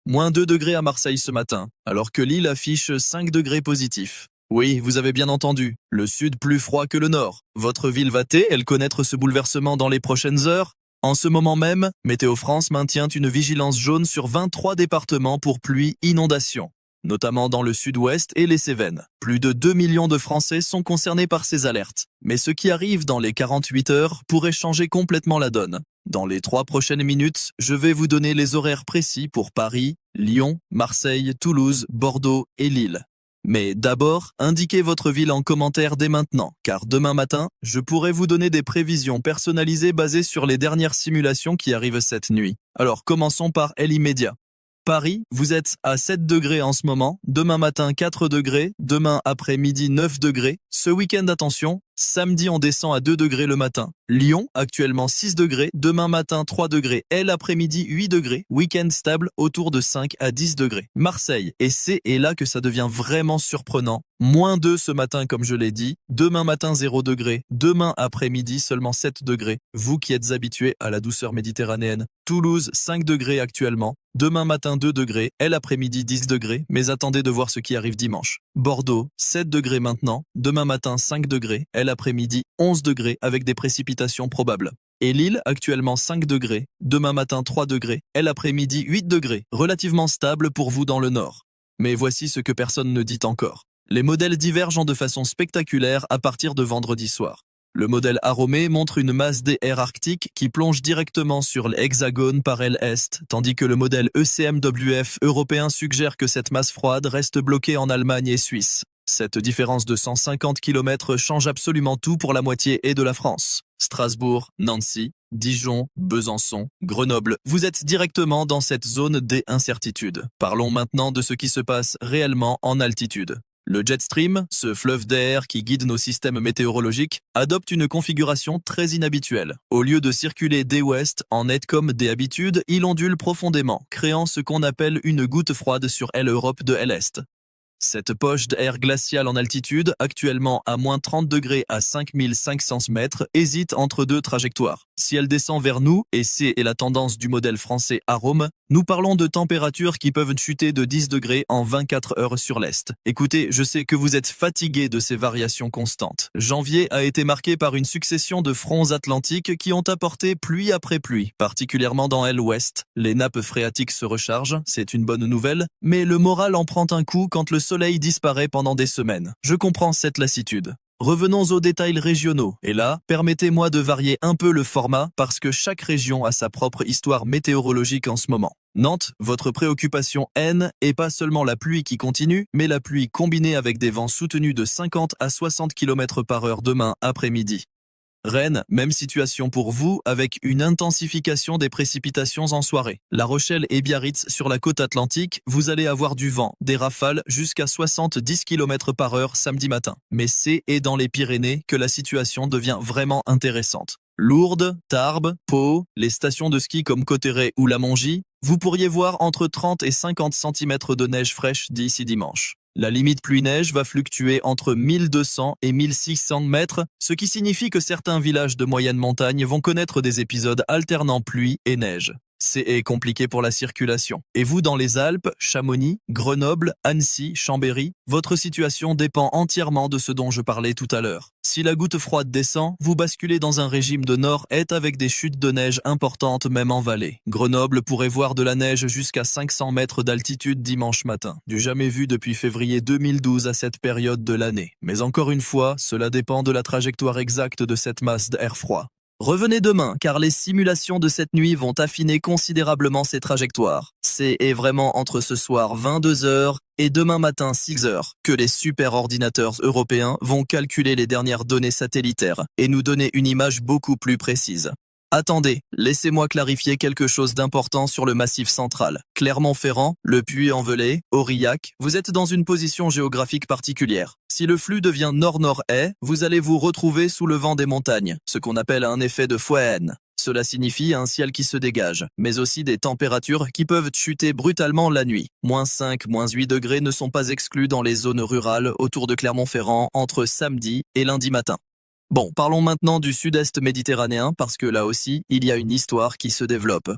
Moins 2 degrés à Marseille ce matin, alors que Lille affiche 5 degrés positifs. Oui, vous avez bien entendu, le sud plus froid que le nord. Votre ville va-t-elle connaître ce bouleversement dans les prochaines heures? En ce moment même, Météo France maintient une vigilance jaune sur 23 départements pour pluie inondation, notamment dans le sud-ouest et les Cévennes. Plus de 2 millions de Français sont concernés par ces alertes. Mais ce qui arrive dans les 48 heures pourrait changer complètement la donne. Dans les 3 prochaines minutes, je vais vous donner les horaires précis pour Paris, Lyon, Marseille, Toulouse, Bordeaux et Lille. Mais d'abord, indiquez votre ville en commentaire dès maintenant, car demain matin, je pourrai vous donner des prévisions personnalisées basées sur les dernières simulations qui arrivent cette nuit. Alors commençons par l'immédiat. Paris, vous êtes à 7 degrés en ce moment, demain matin 4 degrés, demain après-midi 9 degrés. Ce week-end, attention, samedi on descend à 2 degrés le matin. Lyon, actuellement 6 degrés, demain matin 3 degrés, et l'après-midi 8 degrés, week-end stable autour de 5 à 10 degrés. Marseille, et c'est là que ça devient vraiment surprenant. Moins 2 ce matin comme je l'ai dit, demain matin 0 degrés, demain après-midi seulement 7 degrés, vous qui êtes habitués à la douceur méditerranéenne. Toulouse 5 degrés actuellement, demain matin 2 degrés, et l'après-midi 10 degrés, mais attendez de voir ce qui arrive dimanche. Bordeaux 7 degrés maintenant, demain matin 5 degrés, et l'après-midi 11 degrés avec des précipitations probables. Et Lille, actuellement 5 degrés, demain matin 3 degrés, et l'après-midi 8 degrés, relativement stable pour vous dans le nord. Mais voici ce que personne ne dit encore. Les modèles divergent de façon spectaculaire à partir de vendredi soir. Le modèle Aromé montre une masse d'air arctique qui plonge directement sur l'hexagone par l'est, tandis que le modèle ECMWF européen suggère que cette masse froide reste bloquée en Allemagne et Suisse. Cette différence de 150 km change absolument tout pour la moitié et de la France. Strasbourg, Nancy, Dijon, Besançon, Grenoble, vous êtes directement dans cette zone d'incertitude. Parlons maintenant de ce qui se passe réellement en altitude. Le jet stream, ce fleuve d'air qui guide nos systèmes météorologiques, adopte une configuration très inhabituelle. Au lieu de circuler dès ouest, en net comme d'habitude, il ondule profondément, créant ce qu'on appelle une goutte froide sur l'Europe de l'Est. Cette poche d'air glacial en altitude, actuellement à moins 30 degrés à 5500 mètres, hésite entre deux trajectoires. Si elle descend vers nous, et c'est la tendance du modèle français Arome, nous parlons de températures qui peuvent chuter de 10 degrés en 24 heures sur l'Est. Écoutez, je sais que vous êtes fatigués de ces variations constantes. Janvier a été marqué par une succession de fronts atlantiques qui ont apporté pluie après pluie, particulièrement dans l'ouest. Les nappes phréatiques se rechargent, c'est une bonne nouvelle, mais le moral en prend un coup quand le soleil disparaît pendant des semaines. Je comprends cette lassitude. Revenons aux détails régionaux, et là, permettez-moi de varier un peu le format parce que chaque région a sa propre histoire météorologique en ce moment. Nantes, votre préoccupation est pas seulement la pluie qui continue, mais la pluie combinée avec des vents soutenus de 50 à 60 km par heure demain après-midi. Rennes, même situation pour vous avec une intensification des précipitations en soirée. La Rochelle et Biarritz sur la côte atlantique, vous allez avoir du vent, des rafales jusqu'à 70 km par heure samedi matin. Mais c'est dans les Pyrénées que la situation devient vraiment intéressante. Lourdes, Tarbes, Pau, les stations de ski comme Cauterets ou la Mongie, vous pourriez voir entre 30 et 50 cm de neige fraîche d'ici dimanche. La limite pluie-neige va fluctuer entre 1200 et 1600 mètres, ce qui signifie que certains villages de moyenne montagne vont connaître des épisodes alternant pluie et neige. C'est compliqué pour la circulation. Et vous dans les Alpes, Chamonix, Grenoble, Annecy, Chambéry, votre situation dépend entièrement de ce dont je parlais tout à l'heure. Si la goutte froide descend, vous basculez dans un régime de nord-est avec des chutes de neige importantes même en vallée. Grenoble pourrait voir de la neige jusqu'à 500 mètres d'altitude dimanche matin, du jamais vu depuis février 2012 à cette période de l'année. Mais encore une fois, cela dépend de la trajectoire exacte de cette masse d'air froid. Revenez demain, car les simulations de cette nuit vont affiner considérablement ces trajectoires. C'est vraiment entre ce soir 22h et demain matin 6h que les superordinateurs européens vont calculer les dernières données satellitaires et nous donner une image beaucoup plus précise. Attendez, laissez-moi clarifier quelque chose d'important sur le Massif central. Clermont-Ferrand, le Puy-en-Velay, Aurillac, vous êtes dans une position géographique particulière. Si le flux devient nord-nord-est, vous allez vous retrouver sous le vent des montagnes, ce qu'on appelle un effet de Foehn. Cela signifie un ciel qui se dégage, mais aussi des températures qui peuvent chuter brutalement la nuit. -5, -8 degrés ne sont pas exclus dans les zones rurales autour de Clermont-Ferrand entre samedi et lundi matin. Bon, parlons maintenant du sud-est méditerranéen parce que là aussi, il y a une histoire qui se développe.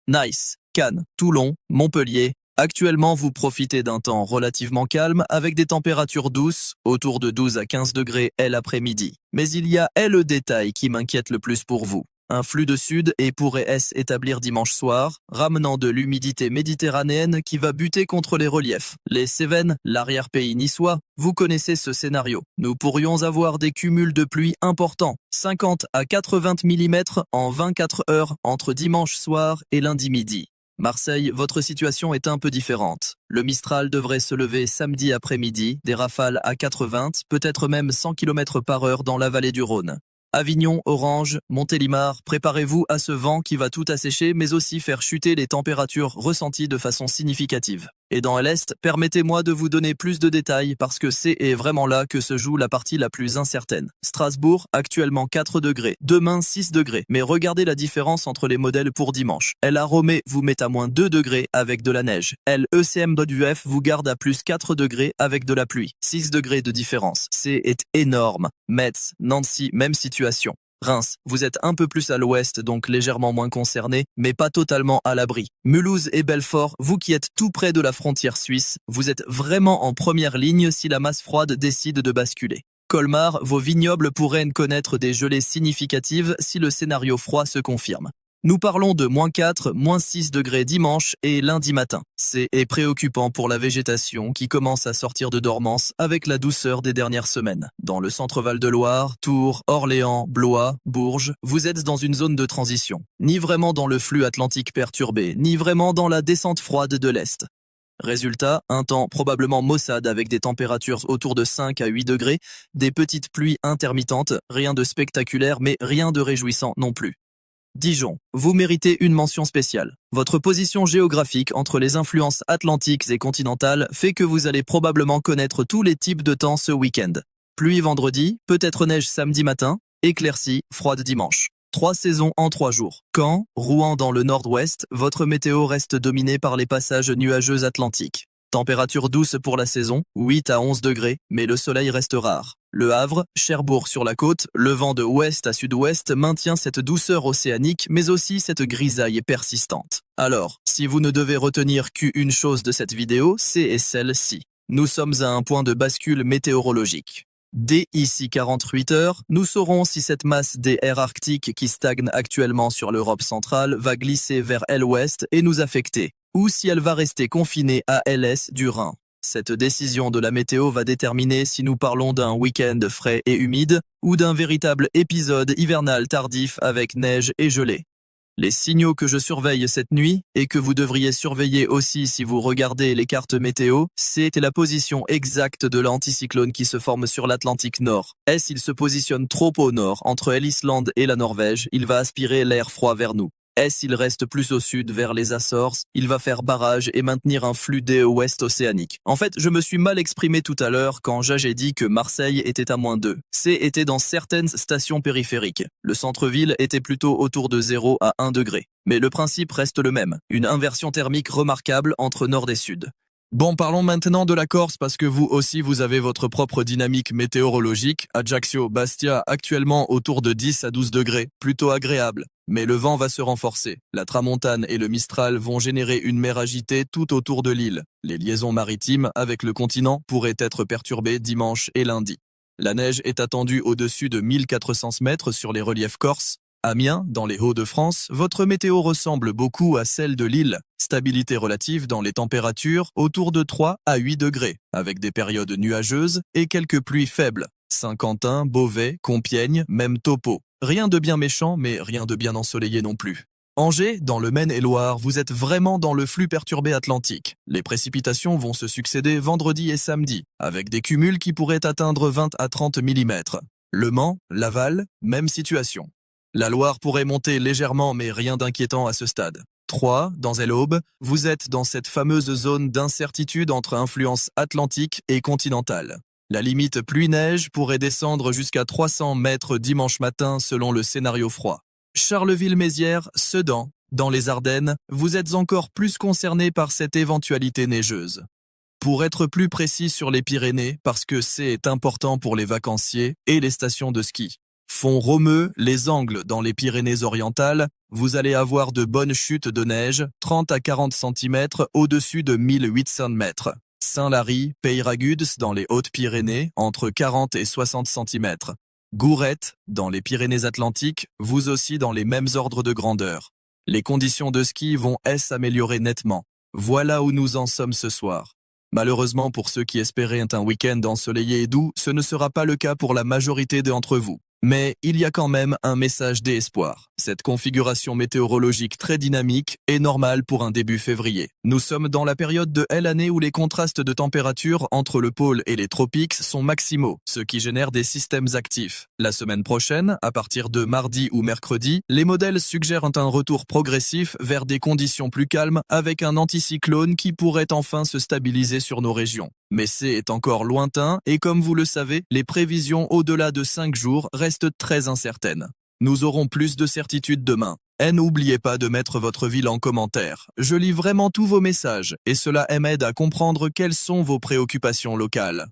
Nice, Cannes, Toulon, Montpellier, Actuellement, vous profitez d'un temps relativement calme avec des températures douces, autour de 12 à 15 degrés l'après-midi. Mais il y a le détail qui m'inquiète le plus pour vous. Un flux de sud et pourrait s'établir dimanche soir, ramenant de l'humidité méditerranéenne qui va buter contre les reliefs. Les Cévennes, l'arrière-pays niçois, vous connaissez ce scénario. Nous pourrions avoir des cumuls de pluie importants, 50 à 80 mm en 24 heures entre dimanche soir et lundi midi. Marseille, votre situation est un peu différente. Le Mistral devrait se lever samedi après-midi, des rafales à 80, peut-être même 100 km/h dans la vallée du Rhône. Avignon, Orange, Montélimar, préparez-vous à ce vent qui va tout assécher mais aussi faire chuter les températures ressenties de façon significative. Et dans l'Est, permettez-moi de vous donner plus de détails parce que c'est vraiment là que se joue la partie la plus incertaine. Strasbourg, actuellement 4 degrés, demain 6 degrés, mais regardez la différence entre les modèles pour dimanche. La Romée vous met à moins 2 degrés avec de la neige. l'ECM.UF vous garde à plus 4 degrés avec de la pluie. 6 degrés de différence, c'est énorme. Metz, Nancy, même situation. Reims, vous êtes un peu plus à l'ouest, donc légèrement moins concerné, mais pas totalement à l'abri. Mulhouse et Belfort, vous qui êtes tout près de la frontière suisse, vous êtes vraiment en première ligne si la masse froide décide de basculer. Colmar, vos vignobles pourraient connaître des gelées significatives si le scénario froid se confirme. Nous parlons de -4, -6 degrés dimanche et lundi matin. C'est préoccupant pour la végétation qui commence à sortir de dormance avec la douceur des dernières semaines. Dans le centre Val-de-Loire, Tours, Orléans, Blois, Bourges, vous êtes dans une zone de transition. Ni vraiment dans le flux atlantique perturbé, ni vraiment dans la descente froide de l'Est. Résultat, un temps probablement maussade avec des températures autour de 5 à 8 degrés, des petites pluies intermittentes, rien de spectaculaire mais rien de réjouissant non plus. Dijon, vous méritez une mention spéciale. Votre position géographique entre les influences atlantiques et continentales fait que vous allez probablement connaître tous les types de temps ce week-end. Pluie vendredi, peut-être neige samedi matin, éclaircie, froide dimanche. 3 saisons en 3 jours. Caen, Rouen dans le nord-ouest, votre météo reste dominée par les passages nuageux atlantiques. Température douce pour la saison, 8 à 11 degrés, mais le soleil reste rare. Le Havre, Cherbourg sur la côte, le vent de ouest à sud-ouest maintient cette douceur océanique mais aussi cette grisaille persistante. Alors, si vous ne devez retenir qu'une chose de cette vidéo, c'est celle-ci. Nous sommes à un point de bascule météorologique. Dès ici 48 heures, nous saurons si cette masse d'air arctique qui stagne actuellement sur l'Europe centrale va glisser vers l'ouest et nous affecter, ou si elle va rester confinée à l'est du Rhin. Cette décision de la météo va déterminer si nous parlons d'un week-end frais et humide ou d'un véritable épisode hivernal tardif avec neige et gelée. Les signaux que je surveille cette nuit et que vous devriez surveiller aussi si vous regardez les cartes météo, c'est la position exacte de l'anticyclone qui se forme sur l'Atlantique Nord. Il se positionne trop au nord, entre l'Islande et la Norvège, il va aspirer l'air froid vers nous. Il reste plus au sud vers les Açores, il va faire barrage et maintenir un flux des ouest océanique. En fait, je me suis mal exprimé tout à l'heure quand j'ai dit que Marseille était à -2. Était dans certaines stations périphériques. Le centre-ville était plutôt autour de 0 à 1 degré. Mais le principe reste le même, une inversion thermique remarquable entre nord et sud. Bon, parlons maintenant de la Corse parce que vous aussi vous avez votre propre dynamique météorologique. Ajaccio, Bastia, actuellement autour de 10 à 12 degrés, plutôt agréable. Mais le vent va se renforcer. La tramontane et le Mistral vont générer une mer agitée tout autour de l'île. Les liaisons maritimes avec le continent pourraient être perturbées dimanche et lundi. La neige est attendue au-dessus de 1400 mètres sur les reliefs corses. Amiens, dans les Hauts-de-France, votre météo ressemble beaucoup à celle de Lille. Stabilité relative dans les températures autour de 3 à 8 degrés, avec des périodes nuageuses et quelques pluies faibles. Saint-Quentin, Beauvais, Compiègne, même topo. Rien de bien méchant, mais rien de bien ensoleillé non plus. Angers, dans le Maine-et-Loire, vous êtes vraiment dans le flux perturbé atlantique. Les précipitations vont se succéder vendredi et samedi, avec des cumuls qui pourraient atteindre 20 à 30 mm. Le Mans, Laval, même situation. La Loire pourrait monter légèrement, mais rien d'inquiétant à ce stade. 3, dans l'Aube, vous êtes dans cette fameuse zone d'incertitude entre influence atlantique et continentale. La limite pluie-neige pourrait descendre jusqu'à 300 mètres dimanche matin selon le scénario froid. Charleville-Mézières, Sedan, dans les Ardennes, vous êtes encore plus concerné par cette éventualité neigeuse. Pour être plus précis sur les Pyrénées, parce que c'est important pour les vacanciers et les stations de ski. Font Romeu, les Angles dans les Pyrénées-Orientales, Vous allez avoir de bonnes chutes de neige, 30 à 40 cm au-dessus de 1800 mètres. Saint-Lary, Peyragudes dans les Hautes-Pyrénées, entre 40 et 60 cm. Gourette, dans les Pyrénées-Atlantiques, vous aussi dans les mêmes ordres de grandeur. Les conditions de ski vont s'améliorer nettement. Voilà où nous en sommes ce soir. Malheureusement pour ceux qui espéraient un week-end ensoleillé et doux, ce ne sera pas le cas pour la majorité d'entre vous. Mais il y a quand même un message d'espoir. Cette configuration météorologique très dynamique est normale pour un début février. Nous sommes dans la période de l'année où les contrastes de température entre le pôle et les tropiques sont maximaux, ce qui génère des systèmes actifs. La semaine prochaine, à partir de mardi ou mercredi, les modèles suggèrent un retour progressif vers des conditions plus calmes avec un anticyclone qui pourrait enfin se stabiliser sur nos régions. Mais c'est encore lointain et comme vous le savez, les prévisions au-delà de 5 jours restent très incertaines. Nous aurons plus de certitude demain. Et n'oubliez pas de mettre votre ville en commentaire. Je lis vraiment tous vos messages et cela m'aide à comprendre quelles sont vos préoccupations locales.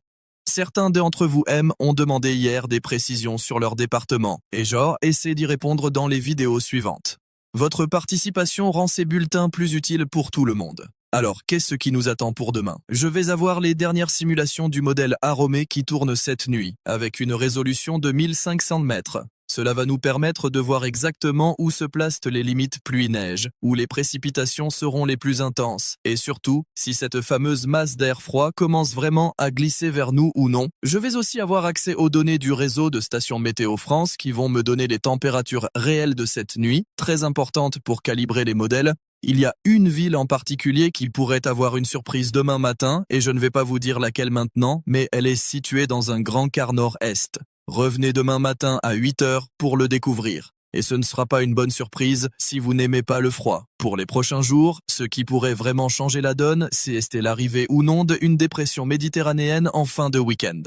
Certains d'entre vous ont demandé hier des précisions sur leur département et essaie d'y répondre dans les vidéos suivantes. Votre participation rend ces bulletins plus utiles pour tout le monde. Alors, qu'est-ce qui nous attend pour demain? Je vais avoir les dernières simulations du modèle Aromé qui tourne cette nuit, avec une résolution de 1500 mètres. Cela va nous permettre de voir exactement où se placent les limites pluie-neige, où les précipitations seront les plus intenses, et surtout, si cette fameuse masse d'air froid commence vraiment à glisser vers nous ou non. Je vais aussi avoir accès aux données du réseau de stations Météo France qui vont me donner les températures réelles de cette nuit, très importantes pour calibrer les modèles. Il y a une ville en particulier qui pourrait avoir une surprise demain matin, et je ne vais pas vous dire laquelle maintenant, mais elle est située dans un grand quart nord-est. Revenez demain matin à 8 h pour le découvrir. Et ce ne sera pas une bonne surprise si vous n'aimez pas le froid. Pour les prochains jours, ce qui pourrait vraiment changer la donne, c'est l'arrivée ou non d'une dépression méditerranéenne en fin de week-end.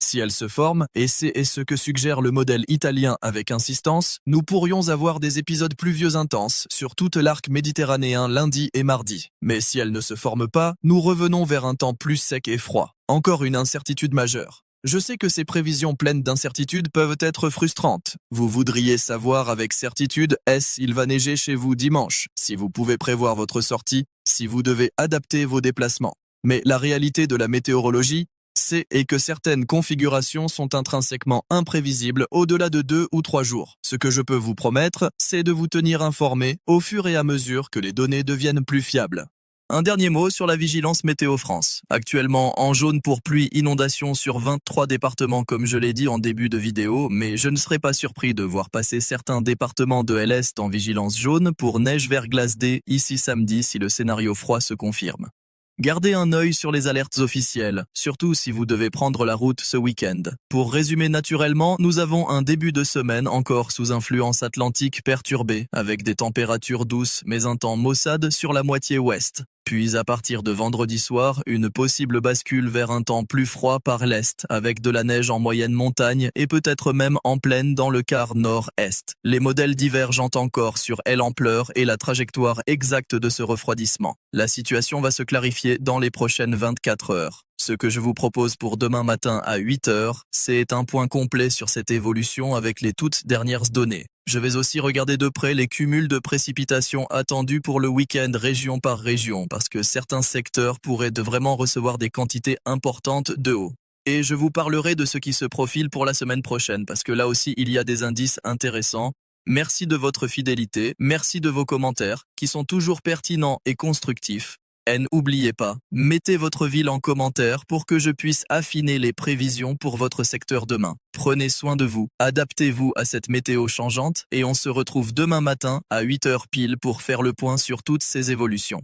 Si elle se forme, et c'est ce que suggère le modèle italien avec insistance, nous pourrions avoir des épisodes pluvieux intenses sur toute l'arc méditerranéen lundi et mardi. Mais si elle ne se forme pas, nous revenons vers un temps plus sec et froid. Encore une incertitude majeure. Je sais que ces prévisions pleines d'incertitudes peuvent être frustrantes. Vous voudriez savoir avec certitude il va neiger chez vous dimanche, si vous pouvez prévoir votre sortie, si vous devez adapter vos déplacements. Mais la réalité de la météorologie, c'est que certaines configurations sont intrinsèquement imprévisibles au-delà de 2 ou 3 jours. Ce que je peux vous promettre, c'est de vous tenir informé au fur et à mesure que les données deviennent plus fiables. Un dernier mot sur la vigilance Météo France. Actuellement en jaune pour pluie inondation sur 23 départements comme je l'ai dit en début de vidéo, mais je ne serais pas surpris de voir passer certains départements de l'Est en vigilance jaune pour neige verglas D ici samedi si le scénario froid se confirme. Gardez un œil sur les alertes officielles, surtout si vous devez prendre la route ce week-end. Pour résumer naturellement, nous avons un début de semaine encore sous influence atlantique perturbée, avec des températures douces mais un temps maussade sur la moitié ouest. Puis à partir de vendredi soir, une possible bascule vers un temps plus froid par l'est, avec de la neige en moyenne montagne et peut-être même en plaine dans le quart nord-est. Les modèles divergent encore sur l'ampleur et la trajectoire exacte de ce refroidissement. La situation va se clarifier dans les prochaines 24 heures. Ce que je vous propose pour demain matin à 8 h, c'est un point complet sur cette évolution avec les toutes dernières données. Je vais aussi regarder de près les cumuls de précipitations attendus pour le week-end région par région parce que certains secteurs pourraient vraiment recevoir des quantités importantes de eau. Et je vous parlerai de ce qui se profile pour la semaine prochaine parce que là aussi il y a des indices intéressants. Merci de votre fidélité, merci de vos commentaires qui sont toujours pertinents et constructifs. Et n'oubliez pas, mettez votre ville en commentaire pour que je puisse affiner les prévisions pour votre secteur demain. Prenez soin de vous, adaptez-vous à cette météo changeante et on se retrouve demain matin à 8 h pile pour faire le point sur toutes ces évolutions.